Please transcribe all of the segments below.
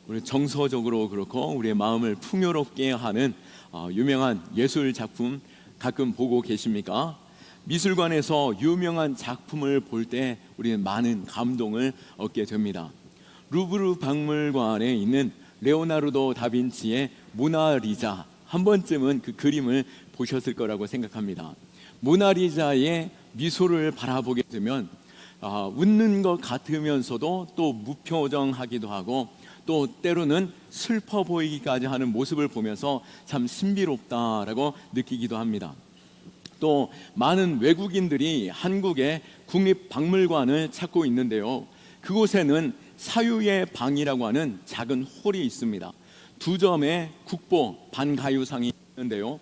우리 정서적으로 그렇고 우리의 마음을 풍요롭게 하는 유명한 예술 작품 가끔 보고 계십니까? 미술관에서 유명한 작품을 볼 때 우리는 많은 감동을 얻게 됩니다. 루브르 박물관에 있는 레오나르도 다빈치의 모나리자, 한 번쯤은 그 그림을 보셨을 거라고 생각합니다. 모나리자의 미소를 바라보게 되면 웃는 것 같으면서도 또 무표정하기도 하고 또 때로는 슬퍼 보이기까지 하는 모습을 보면서 참 신비롭다라고 느끼기도 합니다. 또 많은 외국인들이 한국의 국립박물관을 찾고 있는데요, 그곳에는 사유의 방이라고 하는 작은 홀이 있습니다. 2점의 국보 반가유상이 있는데요,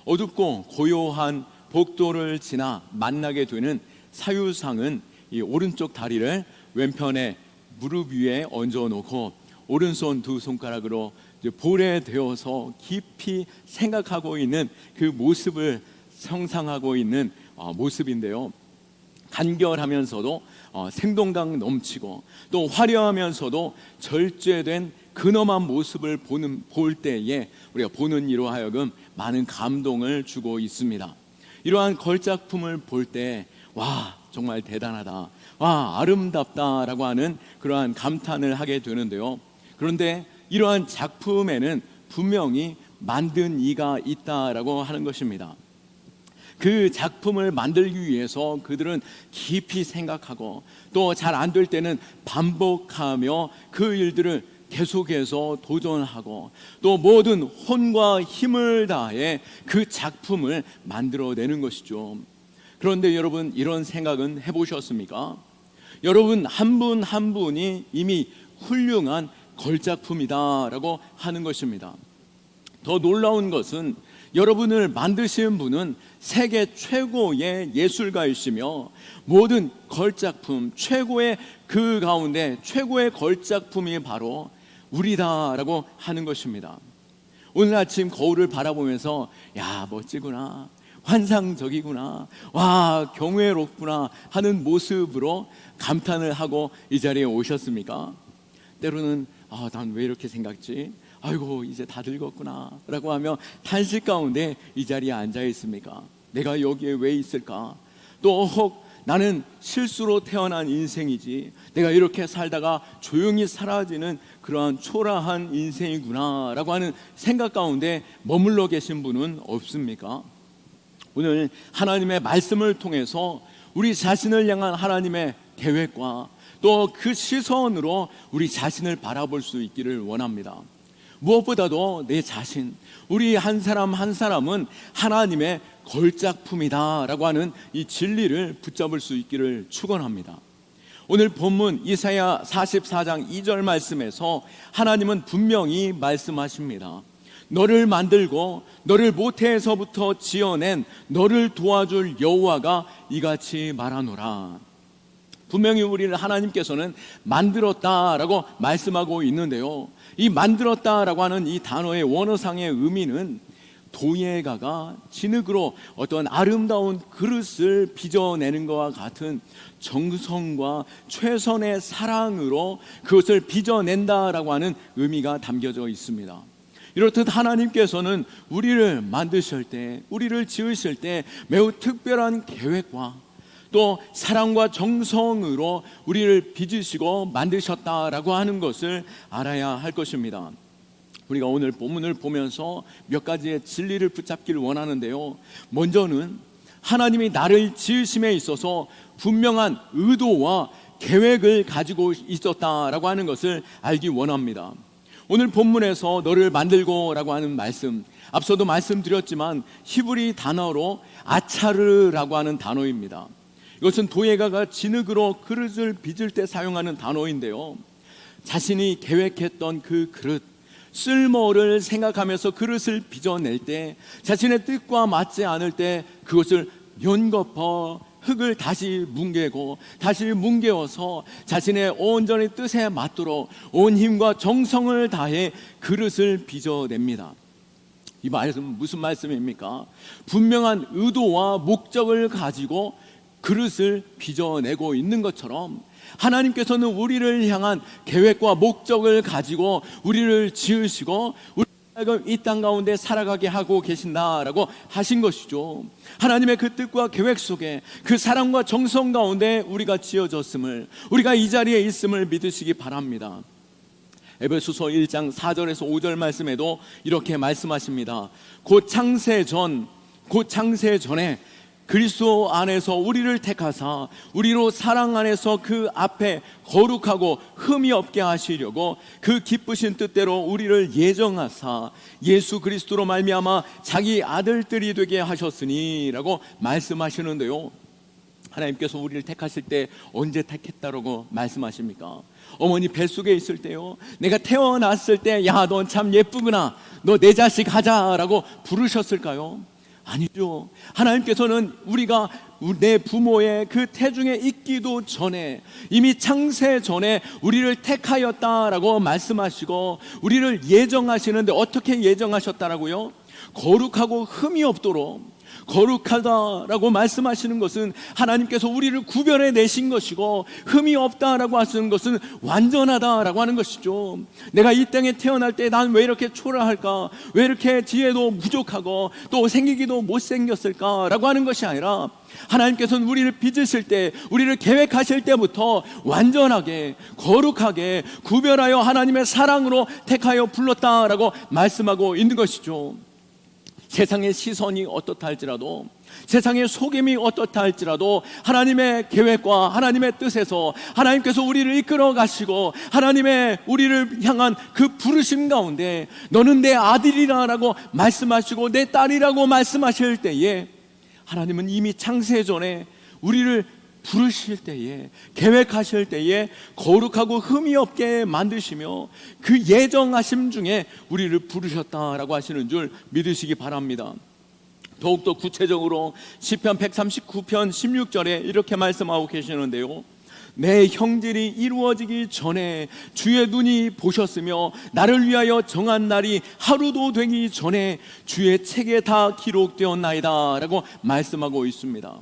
어둡고 고요한 복도를 지나 만나게 되는 사유상은 이 오른쪽 다리를 왼편에 무릎 위에 얹어놓고 오른손 2손가락으로 볼에 대어서 깊이 생각하고 있는 그 모습을 상상하고 있는 모습인데요, 간결하면서도 생동감 넘치고 또 화려하면서도 절제된 근엄한 모습을 볼 때에 우리가 보는 이로 하여금 많은 감동을 주고 있습니다. 이러한 걸작품을 볼 때 와, 정말 대단하다, 와, 아름답다라고 하는 그러한 감탄을 하게 되는데요, 그런데 이러한 작품에는 분명히 만든 이가 있다라고 하는 것입니다. 그 작품을 만들기 위해서 그들은 깊이 생각하고 또 잘 안 될 때는 반복하며 그 일들을 계속해서 도전하고 또 모든 혼과 힘을 다해 그 작품을 만들어내는 것이죠. 그런데 여러분, 이런 생각은 해보셨습니까? 여러분 한 분 한 분이 이미 훌륭한 걸작품이다라고 하는 것입니다. 더 놀라운 것은 여러분을 만드신 분은 세계 최고의 예술가이시며 모든 걸작품 최고의 그 가운데 최고의 걸작품이 바로 우리다라고 하는 것입니다. 오늘 아침 거울을 바라보면서 야, 멋지구나, 환상적이구나, 와, 경외롭구나 하는 모습으로 감탄을 하고 이 자리에 오셨습니까? 때로는 난 왜 이렇게 생각지? 아이고, 이제 다 늙었구나 라고 하며 탄식 가운데 이 자리에 앉아 있습니까? 내가 여기에 왜 있을까? 또 혹 나는 실수로 태어난 인생이지, 내가 이렇게 살다가 조용히 사라지는 그러한 초라한 인생이구나 라고 하는 생각 가운데 머물러 계신 분은 없습니까? 오늘 하나님의 말씀을 통해서 우리 자신을 향한 하나님의 계획과 또 그 시선으로 우리 자신을 바라볼 수 있기를 원합니다. 무엇보다도 내 자신, 우리 한 사람 한 사람은 하나님의 걸작품이다라고 하는 이 진리를 붙잡을 수 있기를 축원합니다. 오늘 본문 이사야 44장 2절 말씀에서 하나님은 분명히 말씀하십니다. 너를 만들고 너를 모태에서부터 지어낸 너를 도와줄 여호와가 이같이 말하노라. 분명히 우리를 하나님께서는 만들었다라고 말씀하고 있는데요, 이 만들었다라고 하는 이 단어의 원어상의 의미는 도예가가 진흙으로 어떤 아름다운 그릇을 빚어내는 것과 같은 정성과 최선의 사랑으로 그것을 빚어낸다라고 하는 의미가 담겨져 있습니다. 이렇듯 하나님께서는 우리를 만드실 때, 우리를 지으실 때 매우 특별한 계획과 또 사랑과 정성으로 우리를 빚으시고 만드셨다라고 하는 것을 알아야 할 것입니다. 우리가 오늘 본문을 보면서 몇 가지의 진리를 붙잡기를 원하는데요, 먼저는 하나님이 나를 지으심에 있어서 분명한 의도와 계획을 가지고 있었다라고 하는 것을 알기 원합니다. 오늘 본문에서 너를 만들고 라고 하는 말씀, 앞서도 말씀드렸지만 히브리 단어로 아차르라고 하는 단어입니다. 이것은 도예가가 진흙으로 그릇을 빚을 때 사용하는 단어인데요, 자신이 계획했던 그 그릇, 쓸모를 생각하면서 그릇을 빚어낼 때 자신의 뜻과 맞지 않을 때 그것을 연거푸 흙을 다시 뭉개고 다시 뭉개어서 자신의 온전히 뜻에 맞도록 온 힘과 정성을 다해 그릇을 빚어냅니다. 이 말씀은 무슨 말씀입니까? 분명한 의도와 목적을 가지고 그릇을 빚어내고 있는 것처럼 하나님께서는 우리를 향한 계획과 목적을 가지고 우리를 지으시고 이 땅 가운데 살아가게 하고 계신다라고 하신 것이죠. 하나님의 그 뜻과 계획 속에 그 사랑과 정성 가운데 우리가 지어졌음을, 우리가 이 자리에 있음을 믿으시기 바랍니다. 에베소서 1장 4절에서 5절 말씀에도 이렇게 말씀하십니다. 곧 창세 전에 그리스도 안에서 우리를 택하사 우리로 사랑 안에서 그 앞에 거룩하고 흠이 없게 하시려고 그 기쁘신 뜻대로 우리를 예정하사 예수 그리스도로 말미암아 자기 아들들이 되게 하셨으니라고 말씀하시는데요. 하나님께서 우리를 택하실 때 언제 택했다라고 말씀하십니까? 어머니 뱃속에 있을 때요. 내가 태어났을 때 야, 넌 참 예쁘구나, 너 내 자식 하자라고 부르셨을까요? 아니죠. 하나님께서는 우리가 내 부모의 그 태중에 있기도 전에, 이미 창세 전에 우리를 택하였다라고 말씀하시고 우리를 예정하시는데, 어떻게 예정하셨다라고요? 거룩하고 흠이 없도록. 거룩하다라고 말씀하시는 것은 하나님께서 우리를 구별해 내신 것이고, 흠이 없다라고 하시는 것은 완전하다라고 하는 것이죠. 내가 이 땅에 태어날 때 난 왜 이렇게 초라할까, 왜 이렇게 지혜도 부족하고 또 생기기도 못생겼을까라고 하는 것이 아니라, 하나님께서는 우리를 빚으실 때, 우리를 계획하실 때부터 완전하게 거룩하게 구별하여 하나님의 사랑으로 택하여 불렀다라고 말씀하고 있는 것이죠. 세상의 시선이 어떻다 할지라도, 세상의 속임이 어떻다 할지라도 하나님의 계획과 하나님의 뜻에서 하나님께서 우리를 이끌어 가시고 하나님의 우리를 향한 그 부르심 가운데 너는 내 아들이라고 말씀하시고 내 딸이라고 말씀하실 때에, 하나님은 이미 창세 전에 우리를 부르실 때에, 계획하실 때에 거룩하고 흠이 없게 만드시며 그 예정하심 중에 우리를 부르셨다라고 하시는 줄 믿으시기 바랍니다. 더욱더 구체적으로 시편 139편 16절에 이렇게 말씀하고 계시는데요. 내 형질이 이루어지기 전에 주의 눈이 보셨으며 나를 위하여 정한 날이 하루도 되기 전에 주의 책에 다 기록되었나이다 라고 말씀하고 있습니다.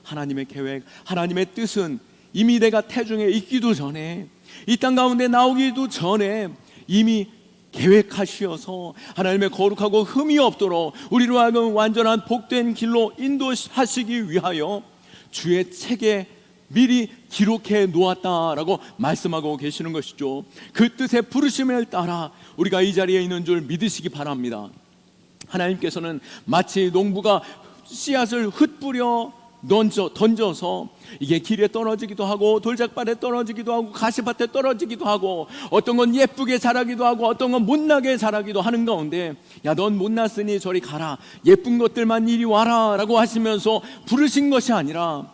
하나님의 계획, 하나님의 뜻은 이미 내가 태중에 있기도 전에, 이 땅 가운데 나오기도 전에 이미 계획하시어서 하나님의 거룩하고 흠이 없도록 우리로 하여금 완전한 복된 길로 인도하시기 위하여 주의 책에 미리 기록해 놓았다라고 말씀하고 계시는 것이죠. 그 뜻의 부르심을 따라 우리가 이 자리에 있는 줄 믿으시기 바랍니다. 하나님께서는 마치 농부가 씨앗을 흩뿌려 던져서 이게 길에 떨어지기도 하고 돌짝밭에 떨어지기도 하고 가시밭에 떨어지기도 하고, 어떤 건 예쁘게 자라기도 하고 어떤 건 못나게 자라기도 하는 가운데, 야, 넌 못났으니 저리 가라, 예쁜 것들만 이리 와라 라고 하시면서 부르신 것이 아니라,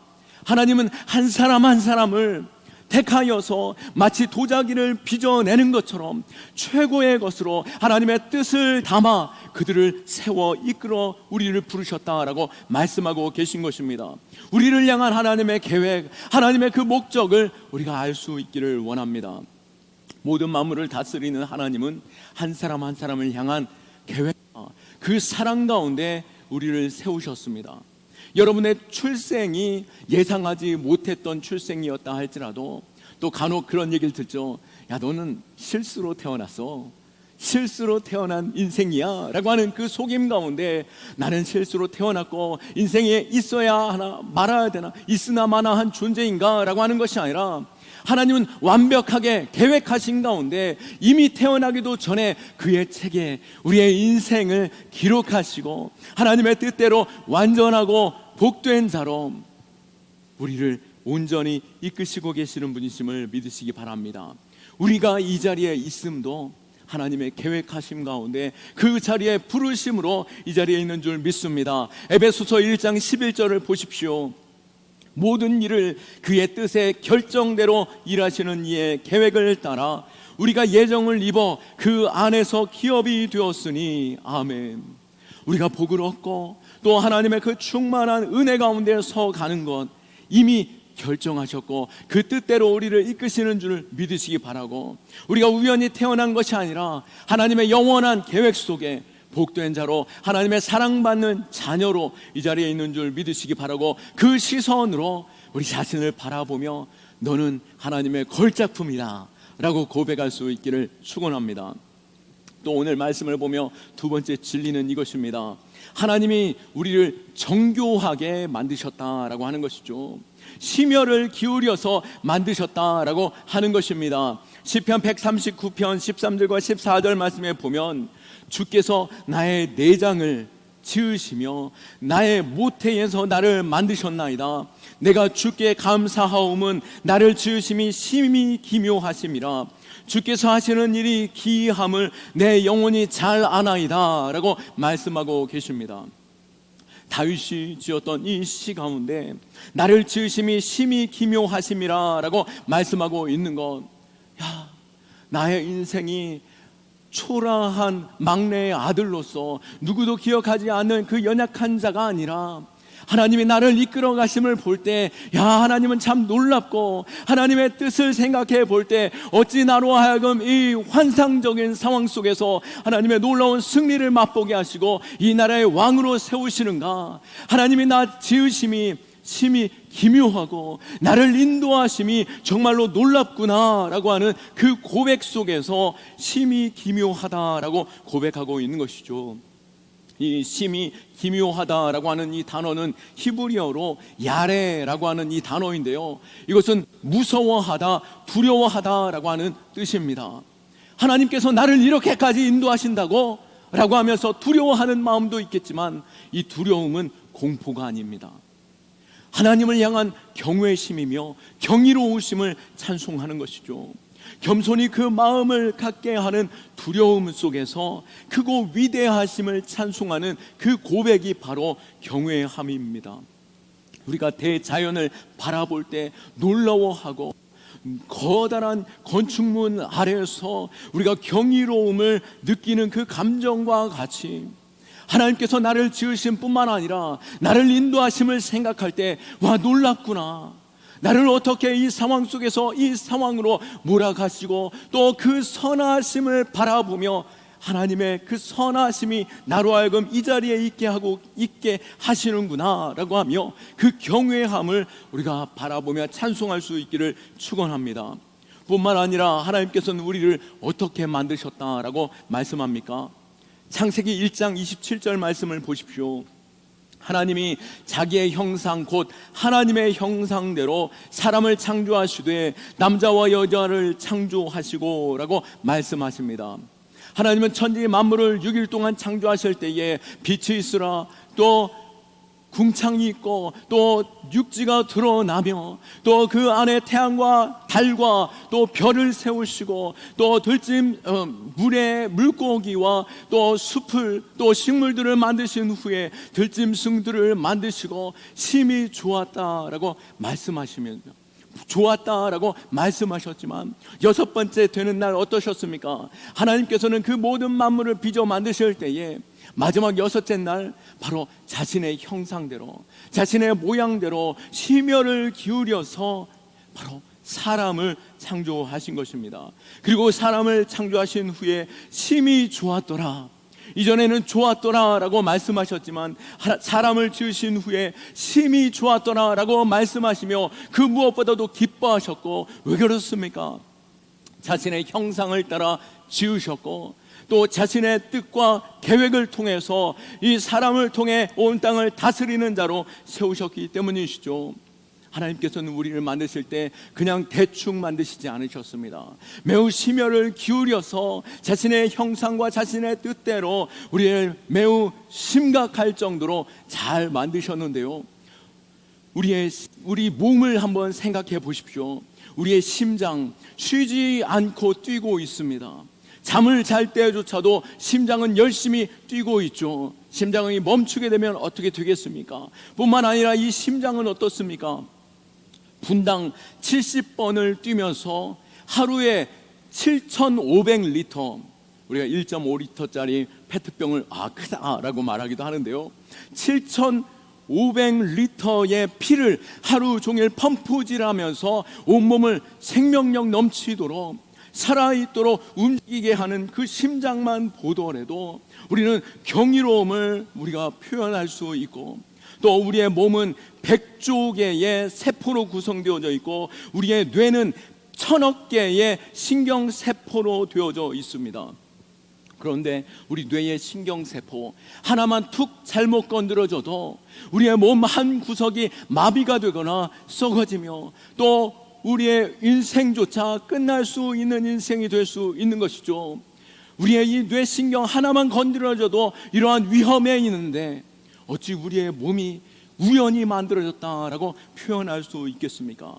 하나님은 한 사람 한 사람을 택하여서 마치 도자기를 빚어내는 것처럼 최고의 것으로 하나님의 뜻을 담아 그들을 세워 이끌어 우리를 부르셨다라고 말씀하고 계신 것입니다. 우리를 향한 하나님의 계획, 하나님의 그 목적을 우리가 알 수 있기를 원합니다. 모든 만물을 다스리는 하나님은 한 사람 한 사람을 향한 계획과 그 사랑 가운데 우리를 세우셨습니다. 여러분의 출생이 예상하지 못했던 출생이었다 할지라도, 또 간혹 그런 얘기를 듣죠. 야, 너는 실수로 태어났어, 실수로 태어난 인생이야 라고 하는 그 속임 가운데, 나는 실수로 태어났고 인생에 있어야 하나 말아야 되나, 있으나 마나한 존재인가 라고 하는 것이 아니라, 하나님은 완벽하게 계획하신 가운데 이미 태어나기도 전에 그의 책에 우리의 인생을 기록하시고 하나님의 뜻대로 완전하고 복된 자로 우리를 온전히 이끄시고 계시는 분이심을 믿으시기 바랍니다. 우리가 이 자리에 있음도 하나님의 계획하심 가운데 그 자리에 부르심으로 이 자리에 있는 줄 믿습니다. 에베소서 1장 11절을 보십시오. 모든 일을 그의 뜻의 결정대로 일하시는 이의 계획을 따라 우리가 예정을 입어 그 안에서 기업이 되었으니 아멘. 우리가 복을 얻고 또 하나님의 그 충만한 은혜 가운데 서 가는 것 이미 결정하셨고 그 뜻대로 우리를 이끄시는 줄 믿으시기 바라고, 우리가 우연히 태어난 것이 아니라 하나님의 영원한 계획 속에 복된 자로 하나님의 사랑받는 자녀로 이 자리에 있는 줄 믿으시기 바라고, 그 시선으로 우리 자신을 바라보며 너는 하나님의 걸작품이다 라고 고백할 수 있기를 축원합니다. 또 오늘 말씀을 보며 두 번째 진리는 이것입니다. 하나님이 우리를 정교하게 만드셨다라고 하는 것이죠. 심혈을 기울여서 만드셨다라고 하는 것입니다. 시편 139편 13절과 14절 말씀에 보면 주께서 나의 내장을 지으시며 나의 모태에서 나를 만드셨나이다. 내가 주께 감사하옴은 나를 지으심이 심히 기묘하심이라. 주께서 하시는 일이 기이함을 내 영혼이 잘 아나이다 라고 말씀하고 계십니다. 다윗이 지었던 이 시 가운데 나를 지으심이 심히 기묘하심이라 라고 말씀하고 있는 것, 나의 인생이 초라한 막내의 아들로서 누구도 기억하지 않는 그 연약한 자가 아니라 하나님이 나를 이끌어 가심을 볼 때, 하나님은 참 놀랍고 하나님의 뜻을 생각해 볼 때 어찌 나로 하여금 이 환상적인 상황 속에서 하나님의 놀라운 승리를 맛보게 하시고 이 나라의 왕으로 세우시는가. 하나님이 나 지으심이 심히 기묘하고 나를 인도하심이 정말로 놀랍구나 라고 하는 그 고백 속에서 심히 기묘하다라고 고백하고 있는 것이죠. 이 심히 기묘하다라고 하는 이 단어는 히브리어로 야레라고 하는 이 단어인데요, 이것은 무서워하다, 두려워하다라고 하는 뜻입니다. 하나님께서 나를 이렇게까지 인도하신다고? 라고 하면서 두려워하는 마음도 있겠지만 이 두려움은 공포가 아닙니다. 하나님을 향한 경외심이며 경이로우심을 찬송하는 것이죠. 겸손히 그 마음을 갖게 하는 두려움 속에서 크고 위대하심을 찬송하는 그 고백이 바로 경외함입니다. 우리가 대자연을 바라볼 때 놀라워하고 커다란 건축물 아래에서 우리가 경이로움을 느끼는 그 감정과 같이 하나님께서 나를 지으신 뿐만 아니라 나를 인도하심을 생각할 때 놀랍구나, 나를 어떻게 이 상황 속에서 이 상황으로 몰아가시고 또 그 선하심을 바라보며 하나님의 그 선하심이 나로 하여금 이 자리에 있게 하시는구나 라고 하며 그 경외함을 우리가 바라보며 찬송할 수 있기를 축원합니다. 뿐만 아니라 하나님께서는 우리를 어떻게 만드셨다라고 말씀합니까? 창세기 1장 27절 말씀을 보십시오. 하나님이 자기의 형상 곧 하나님의 형상대로 사람을 창조하시되 남자와 여자를 창조하시고 라고 말씀하십니다. 하나님은 천지 만물을 6일 동안 창조하실 때에 빛이 있으라, 또 궁창이 있고 또 육지가 드러나며 또 그 안에 태양과 달과 또 별을 세우시고 또 들짐 물의 물고기와 또 숲을 또 식물들을 만드신 후에 들짐승들을 만드시고 심히 좋았다라고 말씀하시면서 좋았다라고 말씀하셨지만 여섯 번째 되는 날 어떠셨습니까? 하나님께서는 그 모든 만물을 빚어 만드실 때에 마지막 여섯째 날 바로 자신의 형상대로 자신의 모양대로 심혈을 기울여서 바로 사람을 창조하신 것입니다. 그리고 사람을 창조하신 후에 심히 좋았더라, 이전에는 좋았더라 라고 말씀하셨지만 사람을 지으신 후에 심히 좋았더라 라고 말씀하시며 그 무엇보다도 기뻐하셨고, 왜 그렇습니까? 자신의 형상을 따라 지으셨고 또 자신의 뜻과 계획을 통해서 이 사람을 통해 온 땅을 다스리는 자로 세우셨기 때문이시죠. 하나님께서는 우리를 만드실 때 그냥 대충 만드시지 않으셨습니다. 매우 심혈을 기울여서 자신의 형상과 자신의 뜻대로 우리를 매우 심각할 정도로 잘 만드셨는데요, 우리 몸을 한번 생각해 보십시오. 우리의 심장 쉬지 않고 뛰고 있습니다. 잠을 잘 때조차도 심장은 열심히 뛰고 있죠. 심장이 멈추게 되면 어떻게 되겠습니까? 뿐만 아니라 이 심장은 어떻습니까? 분당 70번을 뛰면서 하루에 7,500리터, 우리가 1.5리터짜리 페트병을 크다라고 말하기도 하는데요, 7,500리터의 피를 하루 종일 펌프질하면서 온몸을 생명력 넘치도록 살아있도록 움직이게 하는 그 심장만 보더라도 우리는 경이로움을 우리가 표현할 수 있고, 또 우리의 몸은 100조 개의 세포로 구성되어져 있고 우리의 뇌는 1000억 개의 신경세포로 되어져 있습니다. 그런데 우리 뇌의 신경세포 하나만 툭 잘못 건드려져도 우리의 몸 한 구석이 마비가 되거나 썩어지며 또 우리의 인생조차 끝날 수 있는 인생이 될 수 있는 것이죠. 우리의 이 뇌신경 하나만 건드려져도 이러한 위험에 있는데 어찌 우리의 몸이 우연히 만들어졌다라고 표현할 수 있겠습니까?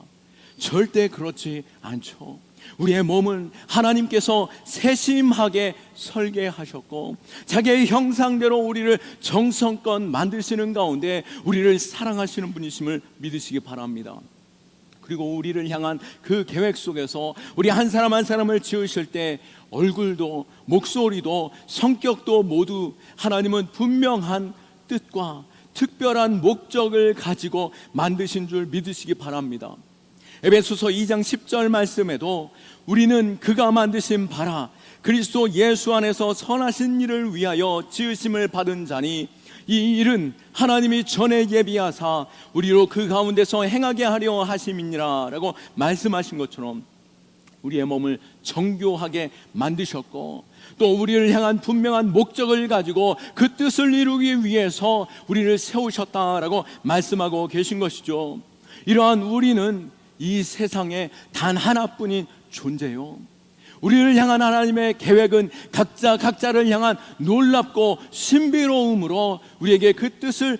절대 그렇지 않죠. 우리의 몸은 하나님께서 세심하게 설계하셨고 자기의 형상대로 우리를 정성껏 만드시는 가운데 우리를 사랑하시는 분이심을 믿으시기 바랍니다. 그리고 우리를 향한 그 계획 속에서 우리 한 사람 한 사람을 지으실 때 얼굴도 목소리도 성격도 모두 하나님은 분명한 뜻과 특별한 목적을 가지고 만드신 줄 믿으시기 바랍니다. 에베소서 2장 10절 말씀에도 우리는 그가 만드신 바라 그리스도 예수 안에서 선하신 일을 위하여 지으심을 받은 자니 이 일은 하나님이 전에 예비하사 우리로 그 가운데서 행하게 하려 하심이니라 라고 말씀하신 것처럼 우리의 몸을 정교하게 만드셨고 또 우리를 향한 분명한 목적을 가지고 그 뜻을 이루기 위해서 우리를 세우셨다라고 말씀하고 계신 것이죠. 이러한 우리는 이 세상에 단 하나뿐인 존재요. 우리를 향한 하나님의 계획은 각자를 향한 놀랍고 신비로움으로 우리에게 그 뜻을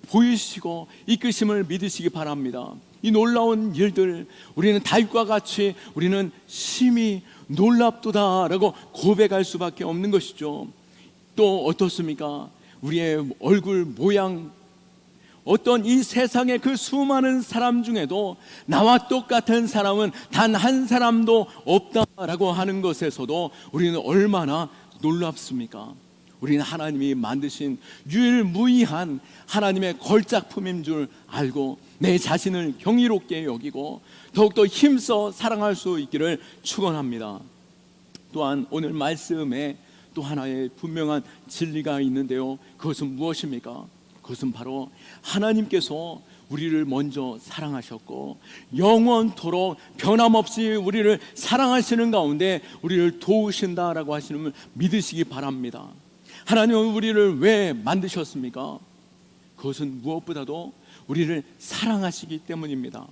보이시고 이끄심을 믿으시기 바랍니다. 이 놀라운 일들 우리는 다윗과 같이 우리는 심히 놀랍도다라고 고백할 수밖에 없는 것이죠. 또 어떻습니까? 우리의 얼굴 모양 어떤 이 세상의 그 수많은 사람 중에도 나와 똑같은 사람은 단 한 사람도 없다라고 하는 것에서도 우리는 얼마나 놀랍습니까? 우리는 하나님이 만드신 유일무이한 하나님의 걸작품인 줄 알고 내 자신을 경이롭게 여기고 더욱더 힘써 사랑할 수 있기를 축원합니다. 또한 오늘 말씀에 또 하나의 분명한 진리가 있는데요. 그것은 무엇입니까? 그것은 바로 하나님께서 우리를 먼저 사랑하셨고 영원토록 변함없이 우리를 사랑하시는 가운데 우리를 도우신다라고 하시는 걸 믿으시기 바랍니다. 하나님은 우리를 왜 만드셨습니까? 그것은 무엇보다도 우리를 사랑하시기 때문입니다.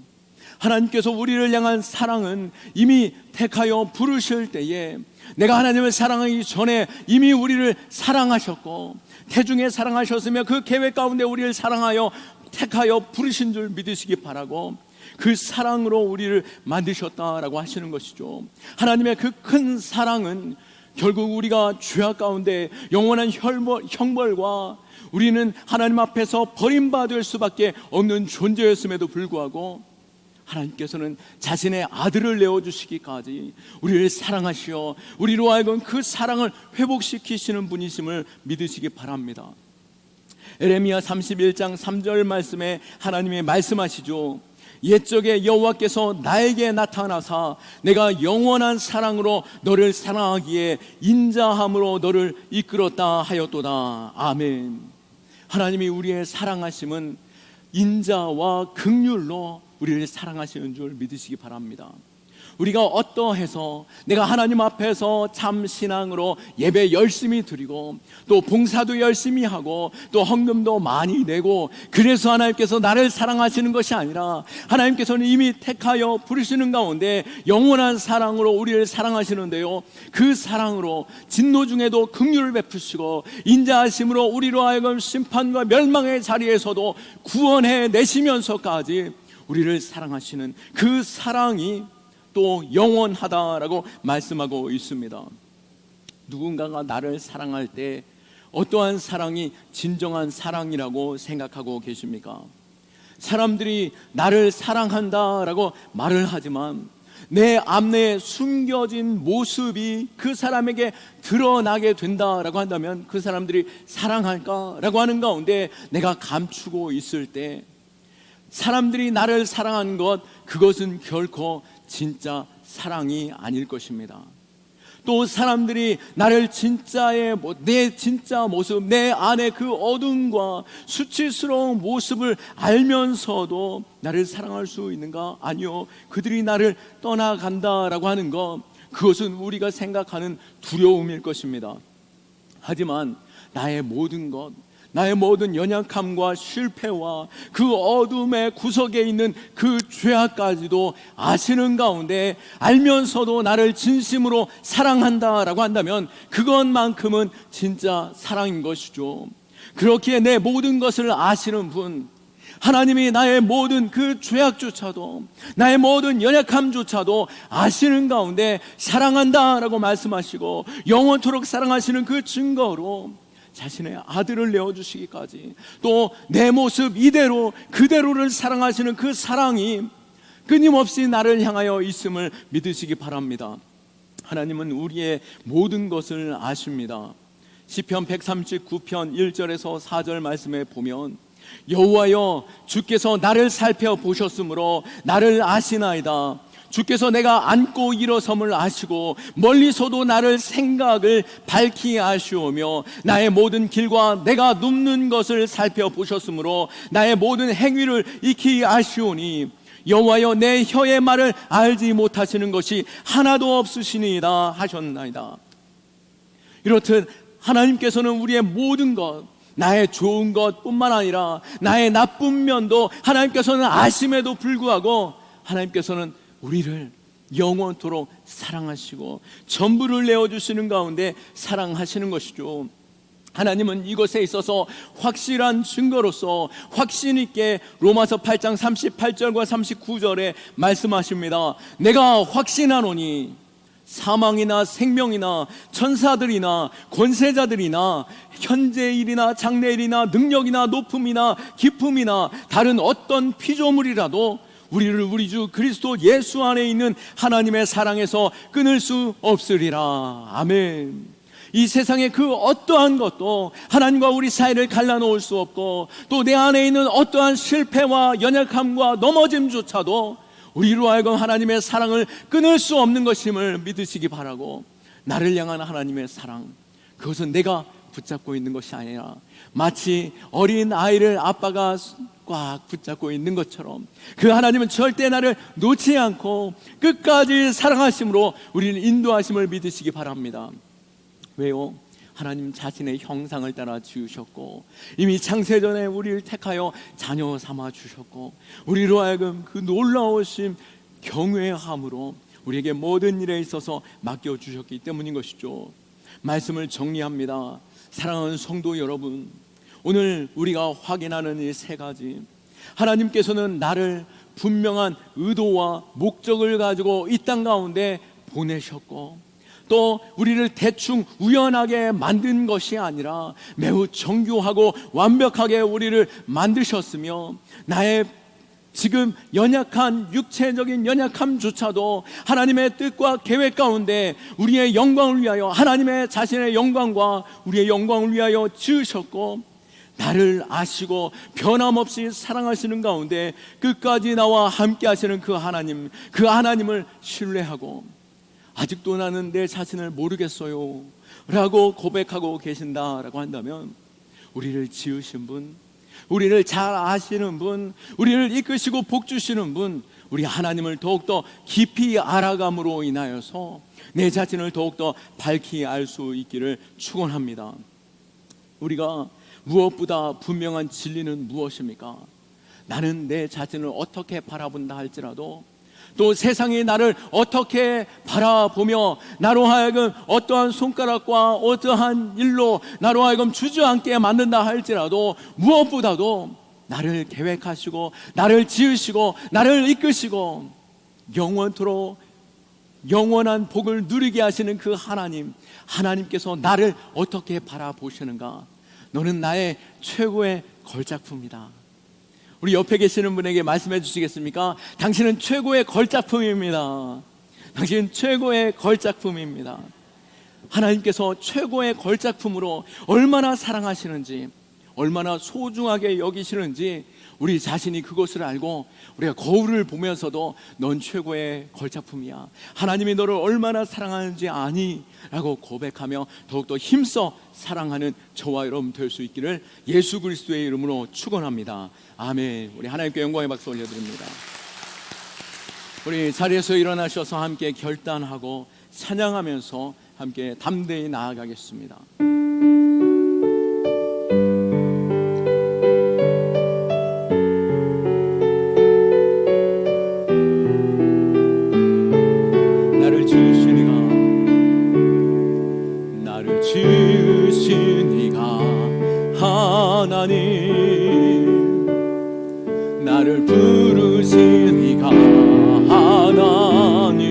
하나님께서 우리를 향한 사랑은 이미 택하여 부르실 때에 내가 하나님을 사랑하기 전에 이미 우리를 사랑하셨고 태중에 사랑하셨으며 그 계획 가운데 우리를 사랑하여 택하여 부르신 줄 믿으시기 바라고 그 사랑으로 우리를 만드셨다라고 하시는 것이죠. 하나님의 그 큰 사랑은 결국 우리가 죄악 가운데 영원한 형벌과 우리는 하나님 앞에서 버림받을 수밖에 없는 존재였음에도 불구하고 하나님께서는 자신의 아들을 내어주시기까지 우리를 사랑하시어 우리로 하여금 그 사랑을 회복시키시는 분이심을 믿으시기 바랍니다. 에레미야 31장 3절 말씀에 하나님이 말씀하시죠. 옛적에 여호와께서 나에게 나타나사 내가 영원한 사랑으로 너를 사랑하기에 인자함으로 너를 이끌었다 하였도다. 아멘. 하나님이 우리의 사랑하심은 인자와 긍휼로 우리를 사랑하시는 줄 믿으시기 바랍니다. 우리가 어떠해서 내가 하나님 앞에서 참 신앙으로 예배 열심히 드리고 또 봉사도 열심히 하고 또 헌금도 많이 내고 그래서 하나님께서 나를 사랑하시는 것이 아니라 하나님께서는 이미 택하여 부르시는 가운데 영원한 사랑으로 우리를 사랑하시는데요, 그 사랑으로 진노 중에도 긍휼을 베푸시고 인자하심으로 우리로 하여금 심판과 멸망의 자리에서도 구원해 내시면서까지 우리를 사랑하시는 그 사랑이 또 영원하다라고 말씀하고 있습니다. 누군가가 나를 사랑할 때 어떠한 사랑이 진정한 사랑이라고 생각하고 계십니까? 사람들이 나를 사랑한다라고 말을 하지만 내 앞내에 숨겨진 모습이 그 사람에게 드러나게 된다라고 한다면 그 사람들이 사랑할까라고 하는 가운데 내가 감추고 있을 때 사람들이 나를 사랑하는 것, 그것은 결코 진짜 사랑이 아닐 것입니다. 또 사람들이 나를 내 진짜 모습, 내 안에 그 어둠과 수치스러운 모습을 알면서도 나를 사랑할 수 있는가? 아니요. 그들이 나를 떠나간다라고 하는 것, 그것은 우리가 생각하는 두려움일 것입니다. 하지만 나의 모든 것, 나의 모든 연약함과 실패와 그 어둠의 구석에 있는 그 죄악까지도 아시는 가운데 알면서도 나를 진심으로 사랑한다라고 한다면 그것만큼은 진짜 사랑인 것이죠. 그렇기에 내 모든 것을 아시는 분, 하나님이 나의 모든 그 죄악조차도, 나의 모든 연약함조차도 아시는 가운데 사랑한다라고 말씀하시고 영원토록 사랑하시는 그 증거로 자신의 아들을 내어주시기까지, 또 내 모습 이대로 그대로를 사랑하시는 그 사랑이 끊임없이 나를 향하여 있음을 믿으시기 바랍니다. 하나님은 우리의 모든 것을 아십니다. 시편 139편 1절에서 4절 말씀에 보면, 여호와여, 주께서 나를 살펴보셨으므로 나를 아시나이다. 주께서 내가 앉고 일어섬을 아시고 멀리서도 나를 생각을 밝히 아시오며 나의 모든 길과 내가 눕는 것을 살펴보셨으므로 나의 모든 행위를 익히 아시오니, 여호와여, 내 혀의 말을 알지 못하시는 것이 하나도 없으시니이다 하셨나이다. 이렇듯 하나님께서는 우리의 모든 것, 나의 좋은 것뿐만 아니라 나의 나쁜 면도 하나님께서는 아심에도 불구하고 하나님께서는 우리를 영원토록 사랑하시고 전부를 내어주시는 가운데 사랑하시는 것이죠. 하나님은 이것에 있어서 확실한 증거로서 확신 있게 로마서 8장 38절과 39절에 말씀하십니다. 내가 확신하노니 사망이나 생명이나 천사들이나 권세자들이나 현재일이나 장래일이나 능력이나 높음이나 깊음이나 다른 어떤 피조물이라도 우리를 우리 주 그리스도 예수 안에 있는 하나님의 사랑에서 끊을 수 없으리라. 아멘. 이 세상의 그 어떠한 것도 하나님과 우리 사이를 갈라놓을 수 없고, 또 내 안에 있는 어떠한 실패와 연약함과 넘어짐조차도 우리로 하여금 하나님의 사랑을 끊을 수 없는 것임을 믿으시기 바라고, 나를 향한 하나님의 사랑, 그것은 내가 붙잡고 있는 것이 아니라 마치 어린 아이를 아빠가 꽉 붙잡고 있는 것처럼 그 하나님은 절대 나를 놓지 않고 끝까지 사랑하심으로 우리를 인도하심을 믿으시기 바랍니다. 왜요? 하나님 자신의 형상을 따라 지으셨고 이미 창세전에 우리를 택하여 자녀 삼아 주셨고 우리로 하여금 그 놀라우신 경외함으로 우리에게 모든 일에 있어서 맡겨주셨기 때문인 것이죠. 말씀을 정리합니다. 사랑하는 성도 여러분, 오늘 우리가 확인하는 이 세 가지, 하나님께서는 나를 분명한 의도와 목적을 가지고 이 땅 가운데 보내셨고, 또 우리를 대충 우연하게 만든 것이 아니라 매우 정교하고 완벽하게 우리를 만드셨으며, 나의 지금 연약한 육체적인 연약함조차도 하나님의 뜻과 계획 가운데 우리의 영광을 위하여, 하나님의 자신의 영광과 우리의 영광을 위하여 지으셨고, 나를 아시고 변함없이 사랑하시는 가운데 끝까지 나와 함께 하시는 그 하나님을 신뢰하고 아직도 나는 내 자신을 모르겠어요 라고 고백하고 계신다라고 한다면, 우리를 지으신 분, 우리를 잘 아시는 분, 우리를 이끄시고 복주시는 분, 우리 하나님을 더욱더 깊이 알아감으로 인하여서 내 자신을 더욱더 밝히 알 수 있기를 축원합니다. 우리가 무엇보다 분명한 진리는 무엇입니까? 나는 내 자신을 어떻게 바라본다 할지라도, 또 세상이 나를 어떻게 바라보며 나로 하여금 어떠한 손가락과 어떠한 일로 나로 하여금 주저앉게 만든다 할지라도, 무엇보다도 나를 계획하시고 나를 지으시고 나를 이끄시고 영원토록 영원한 복을 누리게 하시는 그 하나님께서 나를 어떻게 바라보시는가? 너는 나의 최고의 걸작품이다. 우리 옆에 계시는 분에게 말씀해 주시겠습니까? 당신은 최고의 걸작품입니다. 당신은 최고의 걸작품입니다. 하나님께서 최고의 걸작품으로 얼마나 사랑하시는지, 얼마나 소중하게 여기시는지 우리 자신이 그것을 알고 우리가 거울을 보면서도 넌 최고의 걸작품이야, 하나님이 너를 얼마나 사랑하는지 아니? 라고 고백하며 더욱더 힘써 사랑하는 저와 여러분 될 수 있기를 예수 그리스도의 이름으로 축원합니다. 아멘. 우리 하나님께 영광의 박수 올려드립니다. 우리 자리에서 일어나셔서 함께 결단하고 찬양하면서 함께 담대히 나아가겠습니다. 나를 지으신 이가 하나님, 나를 부르신 이가 하나님,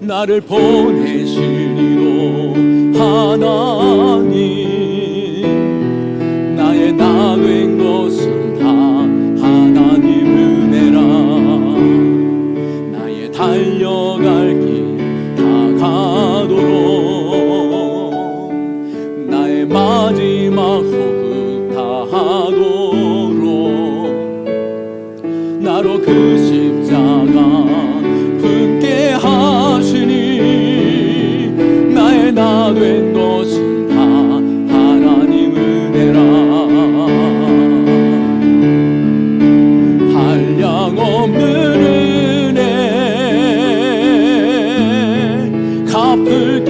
나를 보내신 이도 하나님, 나의 나 된 것은 다 하나님 은혜라. 나의 달려갈 길 다 가도록, 나의 마지막 호흡 다 하도록, 나로 그 십자가 품게 하시니, 나의 나 된 것은 다 하나님 은혜라. 한량없는 은혜 갚을